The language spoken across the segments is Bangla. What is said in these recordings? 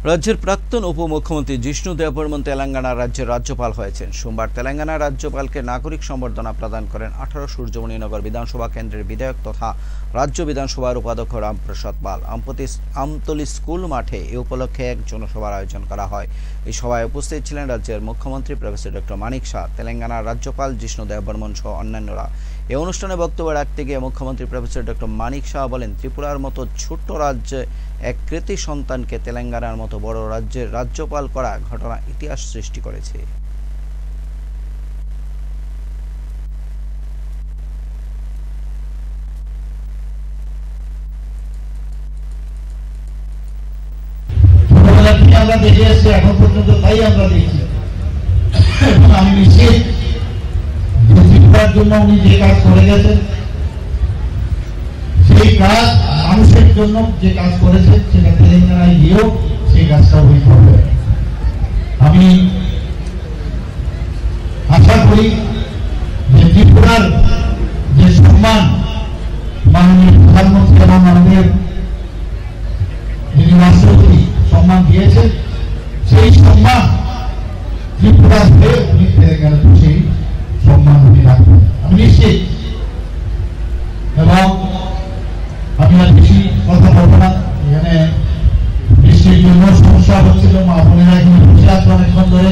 রাজ্যের প্রাক্তন উপমুখ্যমন্ত্রী জিষ্ণু দেববর্মন তেলেঙ্গানা রাজ্যের রাজ্যপাল হয়েছেন। সোমবার তেলেঙ্গানা রাজ্যপালকে নাগরিক সম্বর্ধনা প্রদান করেন 18 সূর্যমণিনগর বিধানসভা কেন্দ্রের বিধায়ক তথা রাজ্য বিধানসভার উপাধ্যক্ষ রামপ্রসাদ পাল। আমতলী স্কুল মাঠে এ উপলক্ষে এক জনসভার আয়োজন করা হয়। এই সভায় উপস্থিত ছিলেন রাজ্যের মুখ্যমন্ত্রী প্রফেসর ডক্টর মানিক শাহ, তেলেঙ্গানার রাজ্যপাল জিষ্ণু দেববর্মন সহ অন্যান্যরা। এই অনুষ্ঠানে বক্তব্য রাখতে গিয়ে মুখ্যমন্ত্রী প্রফেসর ডক্টর মানিক শাহ বলেন, ত্রিপুরার মতো ছোট্ট রাজ্যে এক কৃতি সন্তানকে তেলেঙ্গানার মতো বড় রাজ্যের রাজ্যপাল করা ঘটনা ইতিহাস সৃষ্টি করেছে। আমরা দেখে আসছি, এখন পর্যন্ত তাই আমরা দেখছি। আমি নিশ্চিত ত্রিপুরার জন্য উনি যে কাজ করে গেছেন, সেই কাজ মানুষের জন্য যে কাজ করেছেন, সেটা তেলেঙ্গানায় গিয়েও সেই কাজটা হইতে হবে। আমি আশা করি যে ত্রিপুরার যে সম্মান মাননীয় প্রধানমন্ত্রী এবং আমাদের যিনি রাষ্ট্রপতি সম্মান দিয়েছেন, সেই সম্মান ত্রিপুরা হয়ে উনি তেলেঙ্গানাতে সেই সম্মান উনি রাখবেন আমি নিশ্চিত। এবং আমি আর বেশি কথা বলবো না। এখানে বৃষ্টির জন্য সমস্যা হচ্ছিল, মা বোনেরা এখানে বসে আছে অনেকক্ষণ ধরে।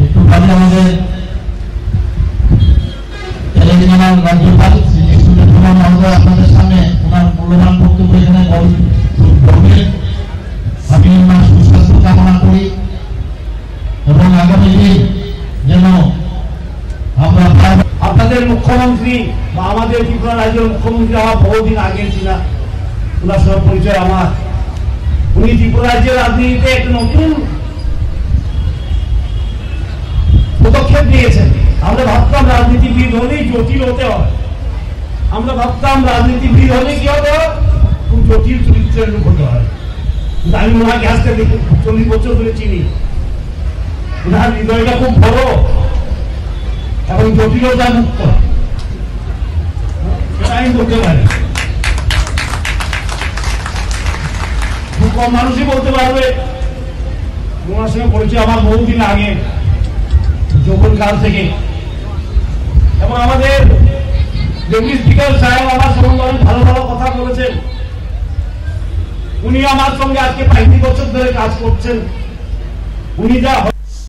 একটু ভালো আমাদের তেলেঙ্গানার রাজ্যপাল শ্রী জিষ্ণু দেববর্মন মহোদয় আপনাদের সামনে ওনার মূল্যবান বক্তব্য এখানে বলবেন। আমি ওনার সুস্বাস্থ্য কামনা করি এবং আগামী দিন যেন আমরা আপনাদের মুখ্যমন্ত্রী বা আমাদের ত্রিপুরা রাজ্যের মুখ্যমন্ত্রী আমার বহুদিন আগের ছিল, ওনার সব পরিচয় আমার। উনি ত্রিপুরা রাজ্যের রাজনীতিতে একটা নতুন পদক্ষেপ নিয়েছেন। আমরা ভাবতাম রাজনীতিবিদ হলেই জটিল হতে হয়, আমরা ভাবতাম রাজনীতিবিদ হলে কি হবে, খুব জটিল চরিত্রের লোক হতে হয়। আমি ওনাকে আজকে 40 বছর ধরে চিনি। ওনার হৃদয়টা খুব বড় এবং জটিলতা মুক্ত, সেটা আমি বলতে পারি। খুব কম মানুষই বলতে পারবে। ওনার সঙ্গে পরিচয় আমার বহুদিন আগে, যখন কাল থেকে। এবং আমাদের ডেপুটি স্পিকার সাহেব আমার সম্বন্ধে অনেক ভালো ভালো কথা বলেছেন। উনি আমার সঙ্গে আজকে 35 বছর ধরে কাজ করছেন। উনি যা